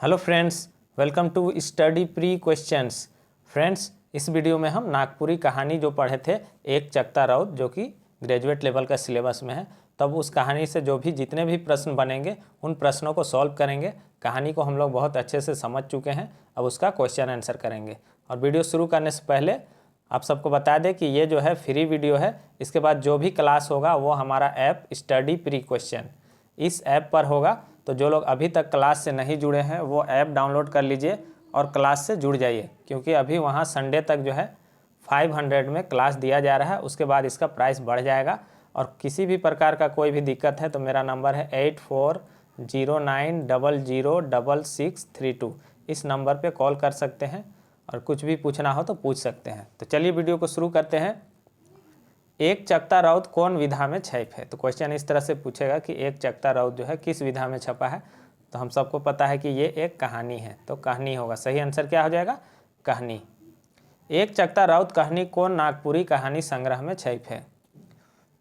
Hello friends, welcome to study pre questions. Friends, इस वीडियो में हम नागपुरी कहानी जो पढ़े थे एक चकता रौद, जो कि ग्रेजुएट लेवल का सिलेबस में है, तब उस कहानी से जो भी जितने भी प्रश्न बनेंगे उन प्रश्नों को सॉल्व करेंगे। कहानी को हम लोग बहुत अच्छे से समझ चुके हैं, अब उसका क्वेश्चन आंसर करेंगे। और वीडियो शुरू करने से पहले आप सबको बता दें कि ये जो है फ्री वीडियो है। इसके बाद जो भी क्लास होगा वो हमारा ऐप स्टडी प्री क्वेश्चन इस ऐप पर होगा। तो जो लोग अभी तक क्लास से नहीं जुड़े हैं वो ऐप डाउनलोड कर लीजिए और क्लास से जुड़ जाइए, क्योंकि अभी वहाँ संडे तक जो है 500 में क्लास दिया जा रहा है। उसके बाद इसका प्राइस बढ़ जाएगा। और किसी भी प्रकार का कोई भी दिक्कत है तो मेरा नंबर है 8409006632। इस नंबर पे कॉल कर सकते हैं और कुछ भी पूछना हो तो पूछ सकते हैं। तो चलिए वीडियो को शुरू करते हैं। एक चकता रौद कौन विधा में छप है? तो क्वेश्चन इस तरह से पूछेगा कि एक चकता रौद जो है किस विधा में छपा है। तो हम सबको पता है कि ये एक कहानी है, तो कहानी होगा। सही आंसर क्या हो जाएगा? कहानी। एक चकता रौद कहानी कौन नागपुरी कहानी संग्रह में छप है?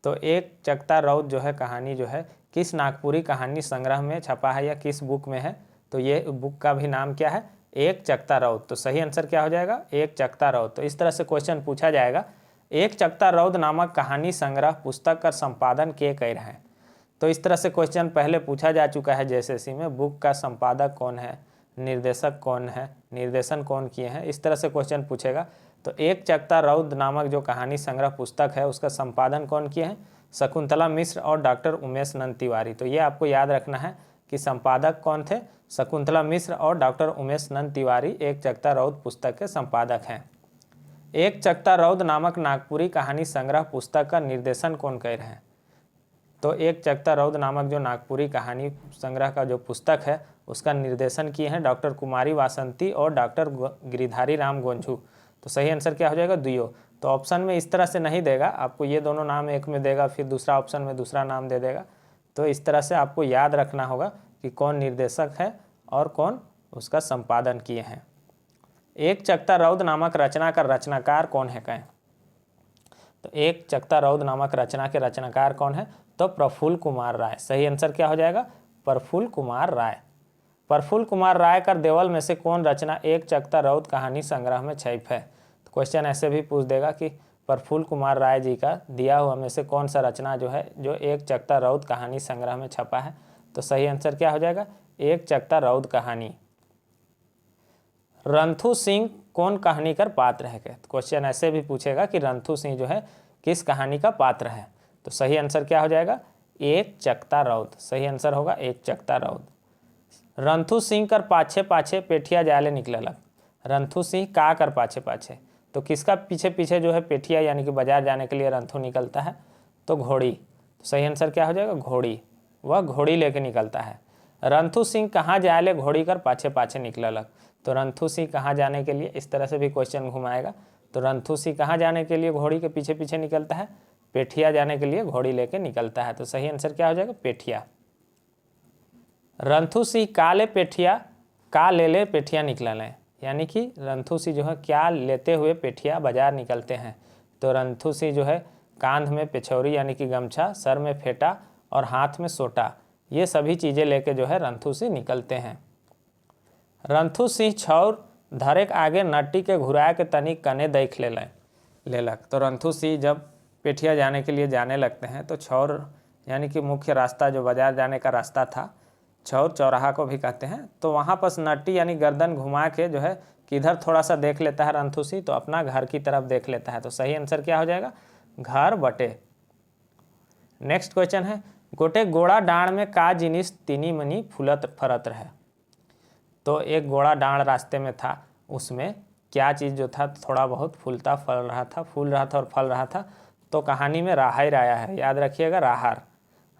तो एक चकता रौद जो है कहानी जो है किस नागपुरी कहानी संग्रह में छपा है या किस बुक में है? तो ये बुक का भी नाम क्या है? एक चकता रौद। तो सही आंसर क्या हो जाएगा? एक चकता रौद। तो इस तरह से क्वेश्चन पूछा जाएगा, एक चकता रौद नामक कहानी संग्रह पुस्तक का संपादन के कर है। तो इस तरह से क्वेश्चन पहले पूछा जा चुका है जेएसएससी में। बुक का संपादक कौन है, निर्देशक कौन है, निर्देशन कौन किए हैं, इस तरह से क्वेश्चन पूछेगा। तो एक चकता रौद नामक जो कहानी संग्रह पुस्तक है उसका संपादन कौन किए हैं? शकुंतला मिश्र और डॉक्टर उमेश नंद तिवारी। तो ये आपको याद रखना है कि संपादक कौन थे? शकुंतला मिश्र और डॉक्टर उमेश नंद तिवारी एक चकता रौद पुस्तक के संपादक हैं। एक चकता रौद नामक नागपुरी कहानी संग्रह पुस्तक का निर्देशन कौन कर रहे हैं? तो एक चकता रौद नामक जो नागपुरी कहानी संग्रह का जो पुस्तक है उसका निर्देशन किए हैं डॉक्टर कुमारी वासंती और डॉक्टर गिरिधारी राम गोंझू। तो सही आंसर क्या हो जाएगा? दुयो। तो ऑप्शन में इस तरह से नहीं देगा आपको, ये दोनों नाम एक में देगा, फिर दूसरा ऑप्शन में दूसरा नाम दे देगा। तो इस तरह से आपको याद रखना होगा कि कौन निर्देशक है और कौन उसका संपादन किए हैं। एक चकता रौद नामक रचना का रचनाकार कौन है? कहें तो एक चकता रौद नामक रचना के रचनाकार कौन है? तो प्रफुल्ल कुमार राय। सही आंसर क्या हो जाएगा? प्रफुल्ल कुमार राय। प्रफुल्ल कुमार राय कर देवल में से कौन रचना एक चकता रौद कहानी संग्रह में छप है? तो क्वेश्चन ऐसे भी पूछ देगा कि प्रफुल्ल कुमार राय जी का दिया हुआ में से कौन सा रचना जो है जो एक चकता रौद कहानी संग्रह में छपा है? तो सही आंसर क्या हो जाएगा? एक चकता रौद कहानी। रंथू सिंह कौन कहानी का पात्र है? क्वेश्चन ऐसे भी पूछेगा कि रंथू सिंह जो है किस कहानी का पात्र है? तो सही आंसर क्या हो जाएगा? एक चकता रौद। सही आंसर होगा एक चकता रौद। रंथू सिंह कर पाछे पाछे पेठिया जाले निकललक। रंथू सिंह का कर पाछे पाछे, तो किसका पीछे पीछे जो है पेठिया यानी कि बाजार जाने के लिए रंथू निकलता है? तो घोड़ी। तो सही आंसर क्या हो जाएगा? घोड़ी। वह घोड़ी लेके निकलता है। रंथू सिंह कहाँ जाले घोड़ी कर पाछे पाछे निकललक। तो रंथू सिंह कहाँ जाने के लिए, इस तरह से भी क्वेश्चन घुमाएगा। तो रंथू सिंह कहाँ जाने के लिए घोड़ी के पीछे पीछे निकलता है? पेठिया जाने के लिए घोड़ी लेके निकलता है। तो सही आंसर क्या हो जाएगा? पेठिया। रंथू सिंह काले पेठिया का ले ले पेठिया निकलल है, यानी कि रंथू सिंह जो है क्या लेते हुए पेठिया बाजार निकलते हैं? तो रंथू सिंह जो है कांध में पेछौरी यानी कि गमछा, सर में फेटा और हाथ में सोटा, ये सभी चीज़ें लेके जो है रंथू सिंह निकलते हैं। रंथू सिंह छौर धरेक आगे नट्टी के घुराए के तनिक कने देख लेलक। तो रंथू सिंह जब पेठिया जाने के लिए जाने लगते हैं तो छौर यानी कि मुख्य रास्ता जो बाजार जाने का रास्ता था, छौर चौराहा को भी कहते हैं, तो वहाँ पर नट्टी यानी गर्दन घुमा के जो है किधर थोड़ा सा देख लेता है रंथू सिंह? तो अपना घर की तरफ देख लेता है। तो सही आंसर क्या हो जाएगा? घर बटे। नेक्स्ट क्वेश्चन है, गोटे गोड़ा डाँड़ में का जिनिस तिनी मनी फूलत फरत रहे। तो एक गोड़ा डाँड़ रास्ते में था, उसमें क्या चीज़ जो था थोड़ा बहुत फूलता फल रहा था, फूल रहा था और फल रहा था। तो कहानी में राहर आया है, याद रखिएगा राहर,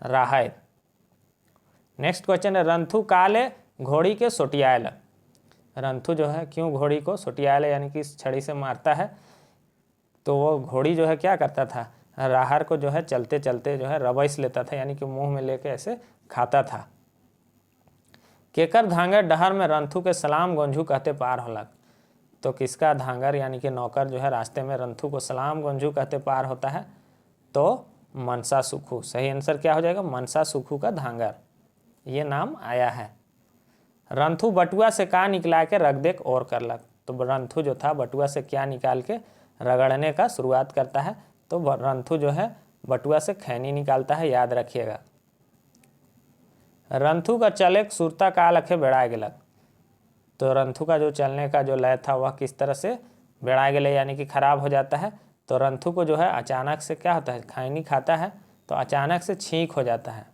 राहर। नेक्स्ट क्वेश्चन है, रंथू काले घोड़ी के सोटियाल। रंथू जो है क्यों घोड़ी को सोटियाल यानी कि छड़ी से मारता है? तो वो घोड़ी जो है क्या करता था, राहर को जो है चलते चलते जो है रबैस लेता था, यानी कि मुंह में लेके ऐसे खाता था। केकर धांगर डहर में रंथू के सलाम गोंझू कहते पार होलक। तो किसका धांगर यानी कि नौकर जो है रास्ते में रंथू को सलाम गोंझू कहते पार होता है? तो मनसा सुखू। सही आंसर क्या हो जाएगा? मनसा सुखू का धांगर, ये नाम आया है। रंथु बटुआ से का निकला के रख देख और करलक। तो रंथु जो था बटुआ से क्या निकाल के रगड़ने का शुरुआत करता है। तो रंथु जो है बटुआ से खैनी निकालता है, याद रखिएगा। रंथु का चले सुरता का लखे बेड़ा गेलक। तो रंथु का जो चलने का जो लय था वह किस तरह से बेड़ा गेले यानी कि खराब हो जाता है। तो रंथु को जो है अचानक से क्या होता है, खैनी खाता है तो अचानक से छींक हो जाता है।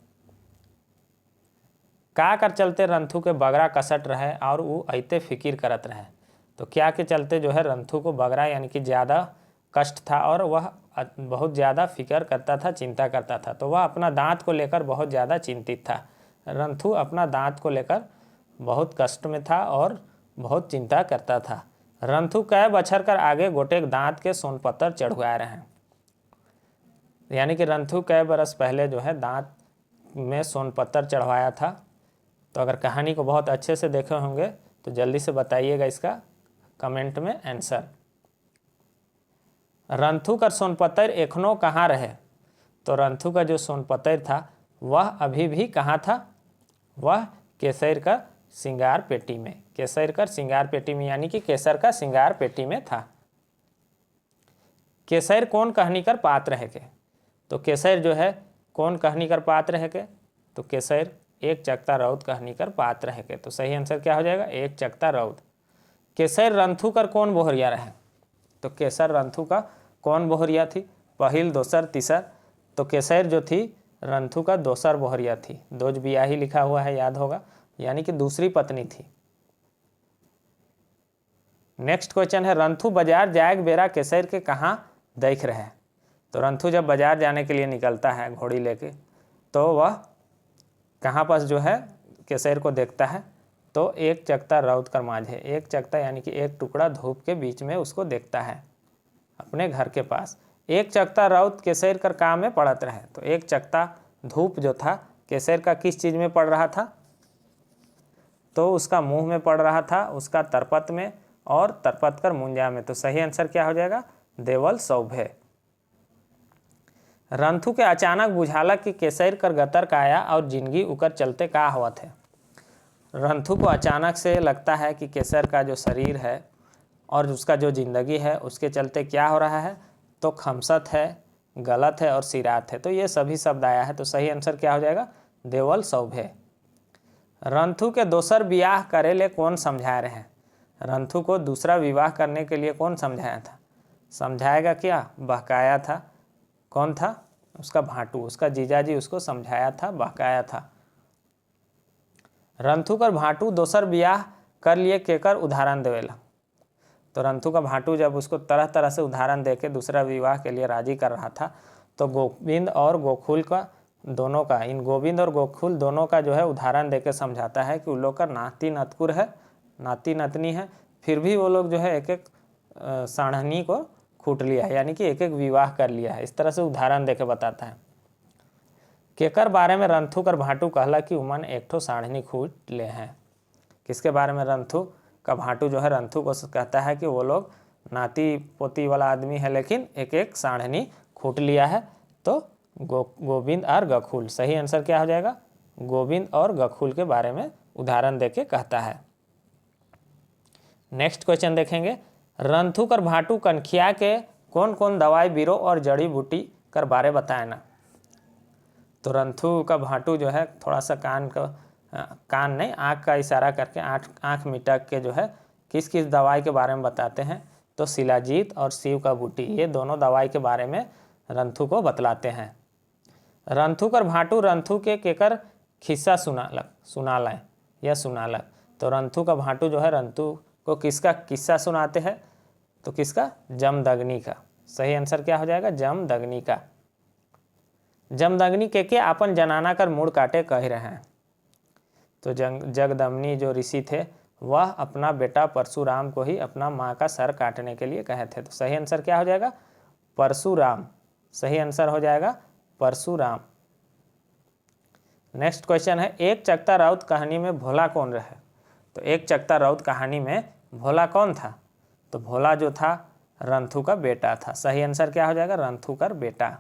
का कर चलते रंथु के बगरा कसट रहे और वो अइते फिकिर करत रहे। तो क्या के चलते जो है रंथु को बगरा यानी कि ज़्यादा कष्ट था और वह बहुत ज़्यादा फिक्र करता था, चिंता करता था। तो वह अपना दांत को लेकर बहुत ज़्यादा चिंतित था। रंथु अपना दांत को लेकर बहुत कष्ट में था और बहुत चिंता करता था। रंथु कै बछर कर आगे गोटेक दांत के सोनपत्तर चढ़ुआ रहे हैं। यानी कि रंथु कै बरस पहले जो है दांत में सोनपत्तर चढ़वाया था। तो अगर कहानी को बहुत अच्छे से देखे होंगे तो जल्दी से बताइएगा इसका कमेंट में आंसर। रंथु का सोनपत्तर एखनो कहाँ रहे। तो रंथु का जो सोनपत्तर था वह अभी भी कहाँ था, वह केसर का श्रृंगार पेटी में, केसर का श्रृंगार पेटी में यानी कि केसर का श्रृंगार पेटी में था। केसर कौन कहानी कर पात्र है के। तो केसर जो है कौन कहानी कर पात्र है के। तो केसर एक चकता रौद कहानी कर पात्र है के। तो सही आंसर क्या हो जाएगा, एक चकता रौद। केसर रंथु कर कौन बोहरिया रहे। तो केसर रंथु का कौन बोहरिया थी, पहिल दोसर तीसर। तो केसर जो थी रंथु का दोसर बोहरिया थी। दोज बियाही लिखा हुआ है, याद होगा, यानी कि दूसरी पत्नी थी। नेक्स्ट क्वेश्चन है रंथु बाजार जाएग बेरा केसर के कहाँ देख रहे। तो रंथु जब बाजार जाने के लिए निकलता है घोड़ी लेके तो वह कहाँ पास जो है केसर को देखता है। तो एक चकता रौद कर माझे, एक चकता यानी कि एक टुकड़ा धूप के बीच में उसको देखता है अपने घर के पास। एक चकता रौद केसर कर काम में पड़त रहे। तो एक चकता धूप जो था केसर का किस चीज़ में पड़ रहा था। तो उसका मुंह में पड़ रहा था, उसका तरपत में और तरपत कर मुंजा में। तो सही आंसर क्या हो जाएगा, देवल सौभे। रंथु के अचानक बुझाला कि केसर कर गतर का आया और जिंदगी उकर चलते का हुआ थे। रंथु को अचानक से लगता है कि केसर का जो शरीर है और उसका जो ज़िंदगी है उसके चलते क्या हो रहा है। तो खमसत है, गलत है और सिरात है। तो ये सभी शब्द आया है। तो सही आंसर क्या हो जाएगा, देवल सौभे। रंथु के दोसर विवाह करे ले कौन समझा रहे हैं। रंथु को दूसरा विवाह करने के लिए कौन समझाया था। समझाएगा क्या, बहकाया था। कौन था, उसका भाटू, उसका जीजाजी उसको समझाया था, बहकाया था। रंथु कर भाटू दोसर विवाह कर लिए केकर उदाहरण देवेला। तो रंथु का भाटू जब उसको तरह तरह से उदाहरण देके दूसरा विवाह के लिए राजी कर रहा था तो गोविंद और गोकुल का दोनों का, इन गोविंद और गोकुल दोनों का जो है उदाहरण देके समझाता है कि उन लोग का नाती नतकुर है, नाती नतनी है, फिर भी वो लोग जो है एक एक साढ़नी को खूट लिया है, यानी कि एक एक विवाह कर लिया है। इस तरह से उदाहरण देके बताता है। केकर बारे में रंथु कर भाटू कहला कि उमन एक ठो साढ़नी खूट ले हैं। किसके बारे में, रंथु का भाटू जो है रंथु को कहता है कि वो लोग नाती पोती वाला आदमी है लेकिन एक एक साढ़नी खूट लिया है। तो गोविंद और गखुल, सही आंसर क्या हो जाएगा, गोविंद और गखुल के बारे में उदाहरण देके कहता है। नेक्स्ट क्वेश्चन देखेंगे, रंथु कर भाटू कनखिया के कौन कौन दवाई बीरो और जड़ी बूटी कर बारे बताए ना। तो रंथु का भाटू जो है थोड़ा सा कान नहीं, आँख का इशारा करके आँख मिटक के जो है किस किस दवाई के बारे में बताते हैं। तो शिलाजीत और शिव का बूटी, ये दोनों दवाई के बारे में रंथु को बतलाते हैं। रंथु कर भाटू रंथु के केकर खिस्सा सुनालक। तो रंथु का भाटू जो है रंथु को किसका किस्सा सुनाते हैं। तो किसका, जमदग्नि का। सही आंसर क्या हो जाएगा, जमदग्नि का। जमदग्नि के आपन जनाना कर मूड़ काटे कह रहे हैं। तो जगदम्नि जो ऋषि थे वह अपना बेटा परशुराम को ही अपना माँ का सर काटने के लिए कहे थे। तो सही आंसर क्या हो जाएगा, परशुराम। सही आंसर हो जाएगा परशुराम। नेक्स्ट क्वेश्चन है, एक चकता राउत कहानी में भोला कौन रहे। तो एक चकता राउत कहानी में भोला कौन था। तो भोला जो था रंथु का बेटा था। सही आंसर क्या हो जाएगा, रंथु का बेटा।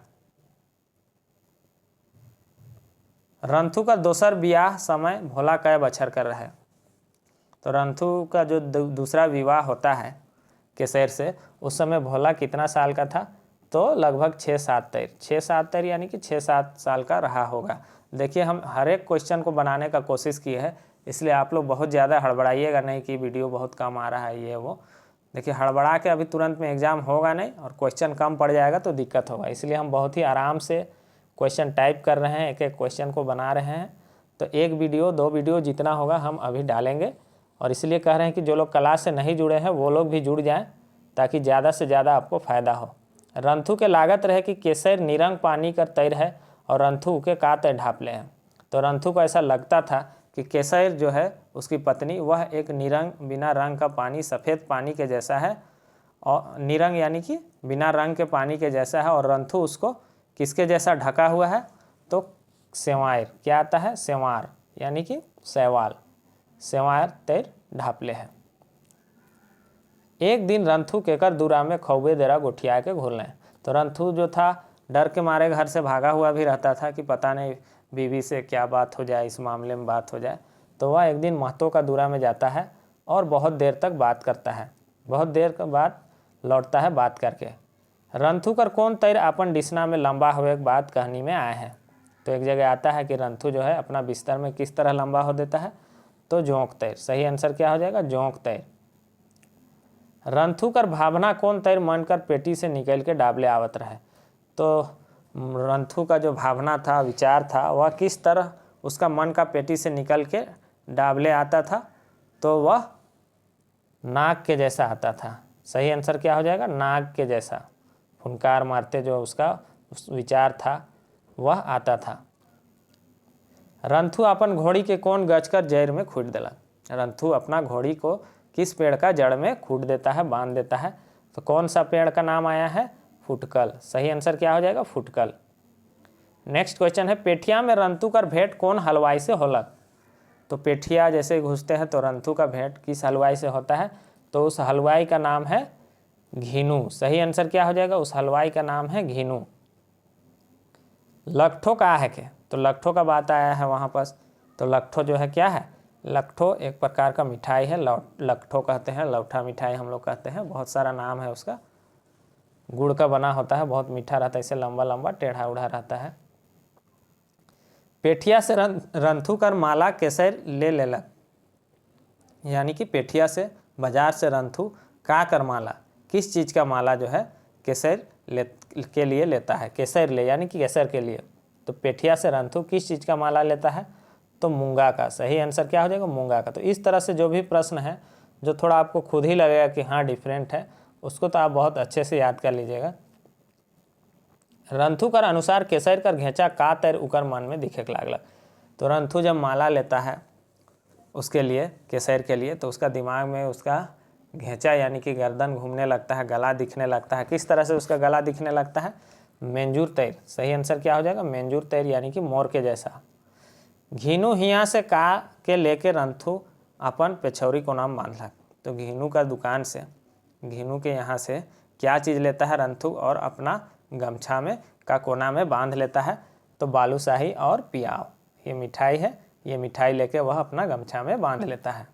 रंथु का दोसर बियाह समय भोला कै बछर कर रहे। तो रंथू का जो दूसरा विवाह होता है केसर से, उस समय भोला कितना साल का था? तो लगभग 6-7 तैर, 6-7 तैर यानी कि 6-7 साल का रहा होगा। देखिए हम हर एक क्वेश्चन को बनाने का कोशिश की है, इसलिए आप लोग बहुत ज़्यादा हड़बड़ाइएगा नहीं कि वीडियो बहुत कम आ रहा है ये वो। देखिए हड़बड़ा के अभी तुरंत में एग्ज़ाम होगा नहीं और क्वेश्चन कम पड़ जाएगा तो दिक्कत होगा, इसलिए हम बहुत ही आराम से क्वेश्चन टाइप कर रहे हैं, एक एक क्वेश्चन को बना रहे हैं। तो एक वीडियो 2 वीडियो जितना होगा हम अभी डालेंगे, और इसलिए कह रहे हैं कि जो लोग क्लास से नहीं जुड़े हैं वो लोग भी जुड़ जाएँ ताकि ज़्यादा से ज़्यादा आपको फ़ायदा हो। रंथू के लागत रहे कि केसर निरंग पानी कर तैर है और रंथू के का तैर ढापले हैं। तो रंथू को ऐसा लगता था कि केसर जो है उसकी पत्नी वह एक निरंग बिना रंग का पानी सफ़ेद पानी के जैसा है, और निरंग यानी कि बिना रंग के पानी के जैसा है, और रंथू उसको किसके जैसा ढका हुआ है? तो सेवार, क्या आता है? सेवार यानी कि शैवाल, सेवार तैर ढापले है। एक दिन रंथू केकर दूरा में खौबे देरा गोठिया के घोल लें। तो रंथू जो था डर के मारे घर से भागा हुआ भी रहता था कि पता नहीं बीवी से क्या बात हो जाए, इस मामले में बात हो जाए। तो वह एक दिन महतो का दूरा में जाता है और बहुत देर तक बात करता है, बहुत देर के बाद लौटता है बात करके। रंथू कर कौन तैर अपन डिसना में लंबा हुए बात कहनी में आए हैं। तो एक जगह आता है कि रंथू जो है अपना बिस्तर में किस तरह लंबा हो देता है? तो जोंक तैर। सही आंसर क्या हो जाएगा? जोंक तैर। रंथू कर भावना कौन तैर मन कर पेटी से निकल के डाबले आवत रहे। तो रंथू का जो भावना था, विचार था, वह किस तरह उसका मन का पेटी से निकल के डाबले आता था? तो वह नाग के जैसा आता था। सही आंसर क्या हो जाएगा? नाग के जैसा, फुनकार मारते जो उसका विचार था वह आता था। रंथू अपन घोड़ी के कौन गचकर जड़ में खूट दिला। रंथू अपना घोड़ी को किस पेड़ का जड़ में खूट देता है, बांध देता है? तो कौन सा पेड़ का नाम आया है? फुटकल। सही आंसर क्या हो जाएगा? फुटकल। नेक्स्ट क्वेश्चन है पेठिया में रंथू कर भेंट कौन हलवाई से होलक। तो पेठिया जैसे घुसते हैं तो रंथू का भेंट किस हलवाई से होता है? तो उस हलवाई का नाम है घीनू। सही आंसर क्या हो जाएगा? उस हलवाई का नाम है घीनू। लखठो का है के? तो लखठो का बात आया है वहाँ पर। तो लखठो जो है क्या है? लखठो एक प्रकार का मिठाई है, लखठो कहते हैं, लौठा मिठाई हम लोग कहते हैं, बहुत सारा नाम है उसका। गुड़ का बना होता है, बहुत मीठा रहता है, इसे लंबा लंबा टेढ़ा उढ़ा रहता है। पेठिया से रंथू कर माला केसर ले लेलक, यानी कि पेठिया से बाजार से रंथू का कर माला, किस चीज़ का माला जो है केसर के लिए लेता है? केसर ले यानी कि केसर के लिए। तो पेठिया से रंथू किस चीज़ का माला लेता है? तो मूंगा का। सही आंसर क्या हो जाएगा? मूंगा का। तो इस तरह से जो भी प्रश्न है जो थोड़ा आपको खुद ही लगेगा कि हाँ डिफरेंट है, उसको तो आप बहुत अच्छे से याद कर लीजिएगा। रंथू कर अनुसार केसर कर घेचा का तैर उकर मन में दिखे लागलक। तो रंथू जब माला लेता है उसके लिए, केसर के लिए, तो उसका दिमाग में उसका घेचा यानी कि गर्दन घूमने लगता है, गला दिखने लगता है। किस तरह से उसका गला दिखने लगता है? मेंजूर तैर। सही आंसर क्या हो जाएगा? मेंजूर तैर यानी कि मोर के जैसा। घीनू हिया से का के लेके रंथू अपन पेछौरी को नाम बांधलक। तो घीनू का दुकान से, घीनू के यहाँ से क्या चीज़ लेता है रंथू और अपना गमछा में का कोना में बांध लेता है? तो बालूशाही और पियाव, ये मिठाई है, ये मिठाई लेके वह अपना गमछा में बांध लेता है।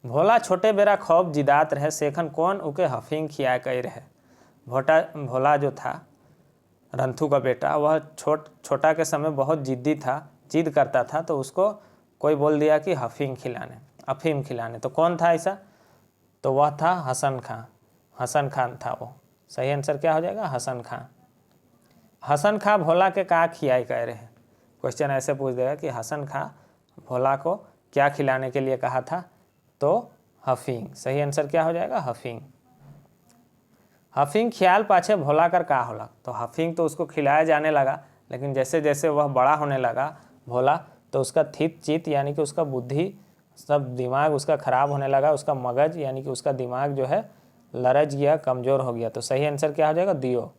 भोला छोटे बेरा खौफ जिदात रहे सेखन कौन उके हफींग खिया कई रहे। भोला जो था रंथू का बेटा, वह छोटा के समय बहुत जिद्दी था, जिद करता था, तो उसको कोई बोल दिया कि अफीम खिलाने। तो कौन था ऐसा? तो वह था हसन खां। हसन खान था वो। सही आंसर क्या हो जाएगा? हसन खां। हसन खां भोला के का खियाई कह रहे हैं? क्वेश्चन ऐसे पूछ देगा कि हसन खां भोला को क्या खिलाने के लिए कहा था? तो हफींग। सही आंसर क्या हो जाएगा? हफींग। हफींग ख्याल पाछे भोला कर का होला। तो हफींग तो उसको खिलाया जाने लगा, लेकिन जैसे जैसे वह बड़ा होने लगा भोला, तो उसका थित चित यानी कि उसका बुद्धि, सब दिमाग उसका खराब होने लगा, उसका मगज यानी कि उसका दिमाग जो है लरज गया, कमज़ोर हो गया। तो सही आंसर क्या हो जाएगा? दियो।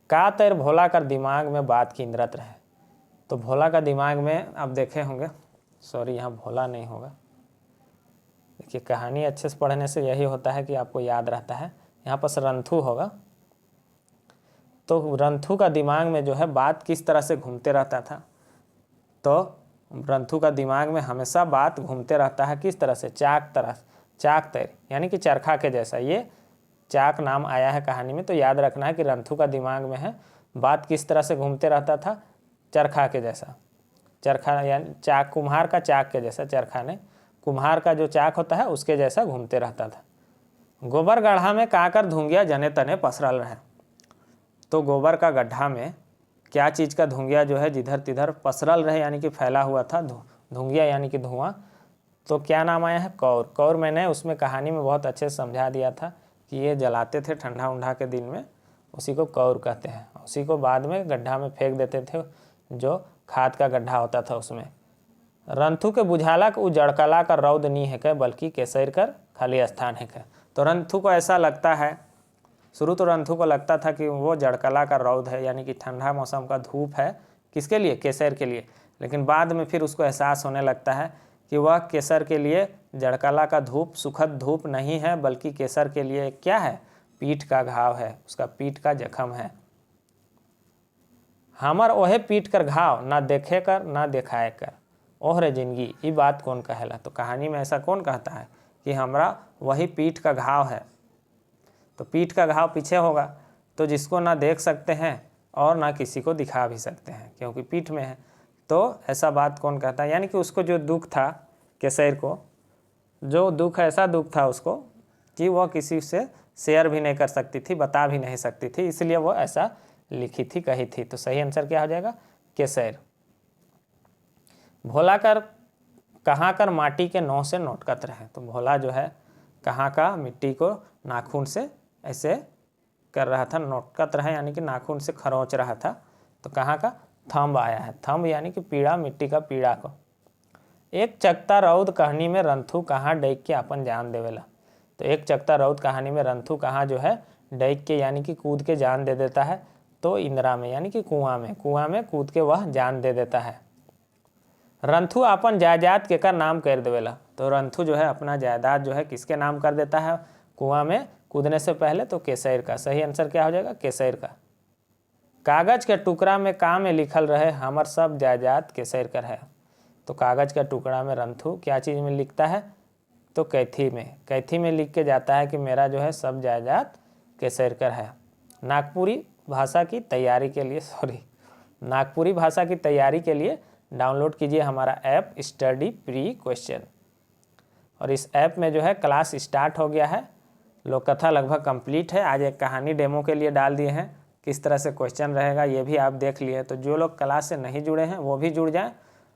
का तैर भोला कर दिमाग में बात केंद्रित रहे। तो भोला का दिमाग में आप देखे होंगे, सॉरी यहाँ भोला नहीं होगा, देखिए कहानी अच्छे से पढ़ने से यही होता है कि आपको याद रहता है। यहाँ पर रंथू होगा। तो रंथू का दिमाग में जो है बात किस तरह से घूमते रहता था? तो रंथू का दिमाग में हमेशा बात घूमते रहता है किस तरह से, चाक तर यानी कि चरखा के जैसा। ये चाक नाम आया है कहानी में, तो याद रखना है कि रंथू का दिमाग में है बात किस तरह से घूमते रहता था, चरखा के जैसा। चरखा यानी चाक, कुम्हार का चाक के जैसा, चरखा ने कुम्हार का जो चाक होता है उसके जैसा घूमते रहता था। गोबर गड्ढा में काकर धुंगिया जने तने पसरल रहे। तो गोबर का गड्ढा में क्या चीज़ का धुंगिया जो है जिधर तिधर पसरल रहे यानी कि फैला हुआ था, धुंगिया यानी कि धुआं। तो क्या नाम आया है, कौर। कौर मैंने उसमें कहानी में बहुत अच्छे से समझा दिया था कि ये जलाते थे ठंडा उंडा के दिन में, उसी को कौर कहते हैं। उसी को बाद में गड्ढा में फेंक देते थे, जो खाद का गड्ढा होता था उसमें। रंथू के बुझाला को जड़कला का रौद नहीं है कह, बल्कि केसर कर खाली स्थान है कह। तो रंथू को ऐसा लगता है, शुरू तो रंथू को लगता था कि वो जड़कला का रौद है यानी कि ठंडा मौसम का धूप है, किसके लिए, केसर के लिए। लेकिन बाद में फिर उसको एहसास होने लगता है कि वह केसर के लिए जड़कला का धूप सुखद धूप नहीं है, बल्कि केसर के लिए क्या है, पीठ का घाव है, उसका पीठ का जख्म है। हमर ओहे पीठ कर घाव, ना देखे कर ना दिखाए कर, ओहरे जिंदगी, ये बात कौन कहेला। तो कहानी में ऐसा कौन कहता है कि हमरा वही पीठ का घाव है। तो पीठ का घाव पीछे होगा, तो जिसको ना देख सकते हैं और ना किसी को दिखा भी सकते हैं क्योंकि पीठ में है। तो ऐसा बात कौन कहता है, यानी कि उसको जो दुख था, केसर को जो दुख, ऐसा दुख था उसको कि वह किसी से शेयर भी नहीं कर सकती थी, बता भी नहीं सकती थी, इसलिए वो ऐसा लिखी थी, कही थी। तो सही आंसर क्या हो जाएगा, केसर। भोला कर कहाँ कर माटी के नौ से नोटकत रहे। तो भोला जो है कहाँ का मिट्टी को नाखून से ऐसे कर रहा था, नोटकत रहा यानी कि नाखून से खरोंच रहा था। तो कहाँ का, थंब आया है, थंब यानी कि पीड़ा, मिट्टी का पीड़ा को। एक चकता रौद कहानी में रंथू कहाँ डैक के अपन जान देवेला। तो एक चकता रौद कहानी में रंथू कहाँ जो है डैक के यानी कि कूद के जान दे देता है। तो इंदिरा में यानी कि कुआं में कूद के वह जान दे देता है। रंथू अपन जायदाद के का नाम कर देवेला। तो रंथू जो है अपना जायदाद जो है किसके नाम कर देता है कुआं में कूदने से पहले, तो केसर का। सही आंसर क्या हो जाएगा, केसर का। कागज के टुकड़ा में का में लिखल रहे हमर सब जायदाद केसर कर है। तो कागज का टुकड़ा में रंथू क्या चीज़ में लिखता है, तो कैथी में लिख के जाता है कि मेरा जो है सब जायदाद केसर कर है। नागपुरी भाषा की तैयारी के लिए डाउनलोड कीजिए हमारा ऐप स्टडी प्री क्वेश्चन। और इस ऐप में जो है क्लास स्टार्ट हो गया है, लोक कथा लगभग कंप्लीट है। आज एक कहानी डेमो के लिए डाल दिए हैं, किस तरह से क्वेश्चन रहेगा ये भी आप देख लिए। तो जो लोग क्लास से नहीं जुड़े हैं वो भी जुड़ जाएं,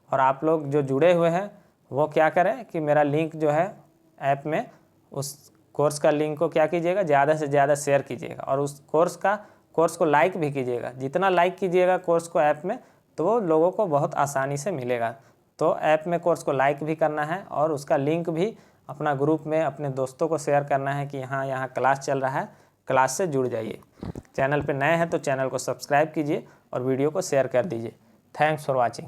और आप लोग जो जुड़े हुए हैं वो क्या करें कि मेरा लिंक जो है ऐप में, उस कोर्स का लिंक को क्या कीजिएगा, ज़्यादा से ज़्यादा शेयर कीजिएगा, और उस कोर्स को लाइक भी कीजिएगा। जितना लाइक कीजिएगा कोर्स को ऐप में, तो वो लोगों को बहुत आसानी से मिलेगा। तो ऐप में कोर्स को लाइक भी करना है, और उसका लिंक भी अपना ग्रुप में अपने दोस्तों को शेयर करना है कि यहाँ क्लास चल रहा है, क्लास से जुड़ जाइए। चैनल पे नए हैं तो चैनल को सब्सक्राइब कीजिए और वीडियो को शेयर कर दीजिए। Thanks for watching.